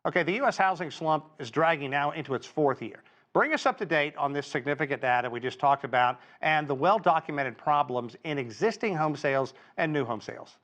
Okay, the U.S. housing slump is dragging now into its fourth year. Bring us up to date on this significant data we just talked about and the well documented problems in existing home sales and new home sales.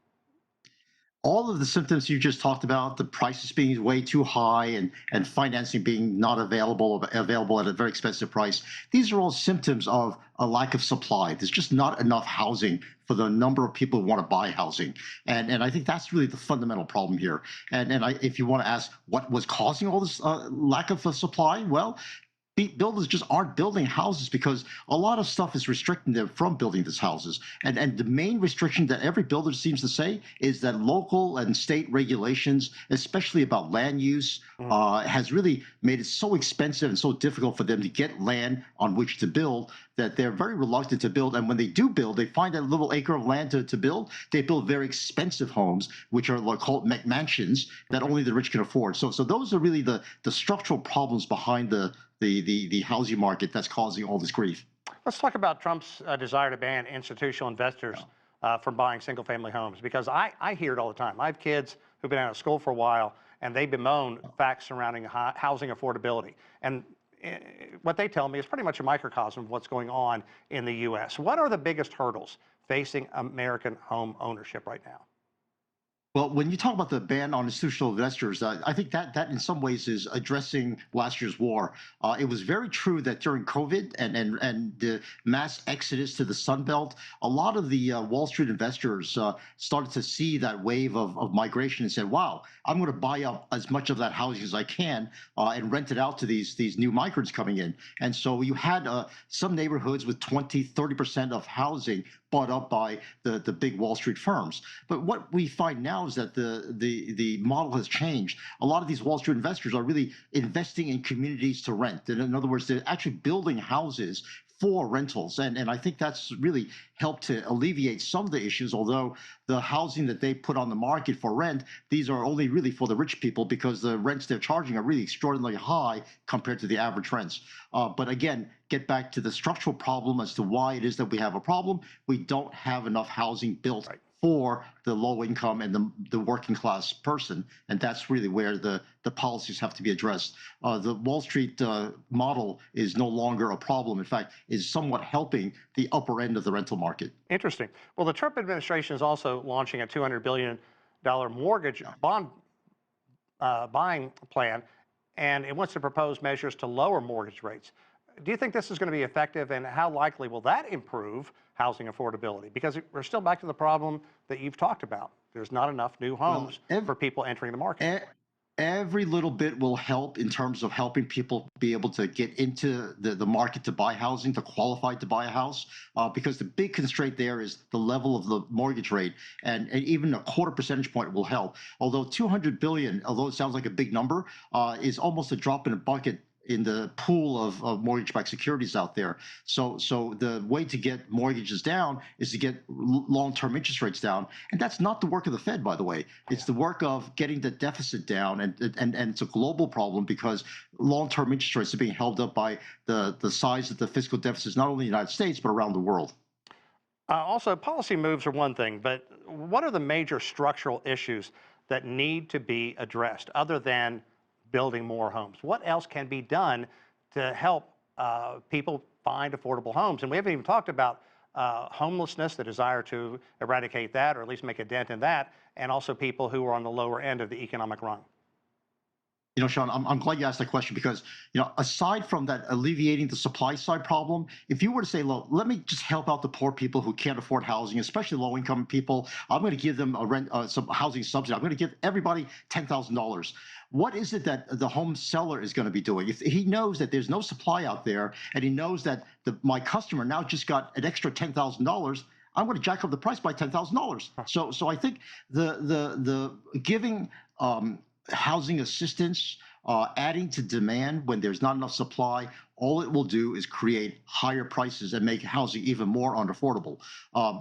All of the symptoms you just talked about, the prices being way too high and financing being not available at a very expensive price, these are all symptoms of a lack of supply. There's just not enough housing for the number of people who want to buy housing. And I think that's really the fundamental problem here. If you want to ask what was causing all this lack of supply, well, builders just aren't building houses because a lot of stuff is restricting them from building these houses. And the main restriction that every builder seems to say is that local and state regulations, especially about land use, has really made it so expensive and so difficult for them to get land on which to build that they're very reluctant to build. And when they do build, they find that little acre of land to build. They build very expensive homes, which are called McMansions, that only the rich can afford. So those are really the structural problems behind the housing market that's causing all this grief. Let's talk about Trump's desire to ban institutional investors from buying single family homes, because I hear it all the time. I have kids who've been out of school for a while and they bemoan facts surrounding housing affordability. And what they tell me is pretty much a microcosm of what's going on in the U.S. What are the biggest hurdles facing American home ownership right now? Well, when you talk about the ban on institutional investors, I think that in some ways is addressing last year's war. It was very true that during COVID and the mass exodus to the Sun Belt, a lot of the Wall Street investors started to see that wave of migration and said, "Wow, I'm going to buy up as much of that housing as I can and rent it out to these new migrants coming in." And so you had some neighborhoods with 20, 30% of housing bought up by the big Wall Street firms. But what we find now is that the model has changed. A lot of these Wall Street investors are really investing in communities to rent. And in other words, they're actually building houses for rentals. And I think that's really helped to alleviate some of the issues, although the housing that they put on the market for rent, these are only really for the rich people because the rents they're charging are really extraordinarily high compared to the average rents. But again, get back to the structural problem as to why it is that we have a problem. We don't have enough housing built for the low income and the working class person. And that's really where the policies have to be addressed. The Wall Street model is no longer a problem. In fact, is somewhat helping the upper end of the rental market. Interesting. Well, the Trump administration is also launching a $200 billion mortgage bond buying plan, and it wants to propose measures to lower mortgage rates. Do you think this is going to be effective, and how likely will that improve housing affordability? Because we're still back to the problem that you've talked about. There's not enough new homes for people entering the market. Every little bit will help in terms of helping people be able to get into the market to buy housing, to qualify to buy a house, because the big constraint there is the level of the mortgage rate, and even a quarter percentage point will help. Although 200 billion, although it sounds like a big number, is almost a drop in a bucket in the pool of mortgage-backed securities out there. So the way to get mortgages down is to get long-term interest rates down. And that's not the work of the Fed, by the way. It's the work of getting the deficit down. And it's a global problem because long-term interest rates are being held up by the size of the fiscal deficits, not only in the United States, but around the world. Also, policy moves are one thing, but what are the major structural issues that need to be addressed other than building more homes? What else can be done to help people find affordable homes? And we haven't even talked about homelessness, the desire to eradicate that, or at least make a dent in that, and also people who are on the lower end of the economic rung. You know, Sean, I'm glad you asked that question because, aside from that alleviating the supply side problem, if you were to say, look, let me just help out the poor people who can't afford housing, especially low income people, I'm going to give them some housing subsidy. I'm going to give everybody $10,000. What is it that the home seller is going to be doing? If he knows that there's no supply out there and he knows that my customer now just got an extra $10,000, I'm going to jack up the price by $10,000. So I think the giving housing assistance, adding to demand when there's not enough supply, all it will do is create higher prices and make housing even more unaffordable.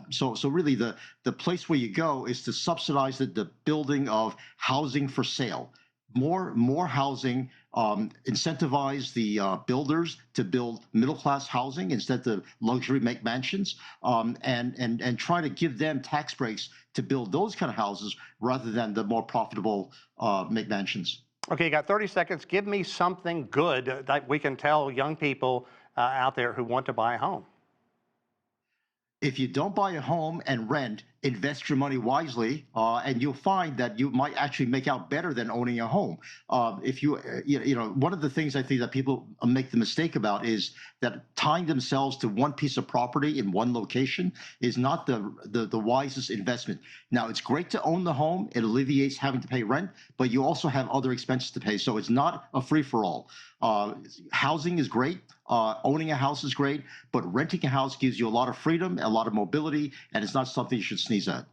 So really the place where you go is to subsidize the building of housing for sale. More housing, incentivize the builders to build middle-class housing instead of luxury McMansions, and try to give them tax breaks to build those kind of houses rather than the more profitable McMansions. Okay, you got 30 seconds. Give me something good that we can tell young people out there who want to buy a home. If you don't buy a home and rent, invest your money wisely, and you'll find that you might actually make out better than owning a home. If you, one of the things I think that people make the mistake about is that tying themselves to one piece of property in one location is not the wisest investment. Now, it's great to own the home; it alleviates having to pay rent, but you also have other expenses to pay. So it's not a free for all. Housing is great. Owning a house is great, but renting a house gives you a lot of freedom, a lot of mobility, and it's not something you should sneeze at.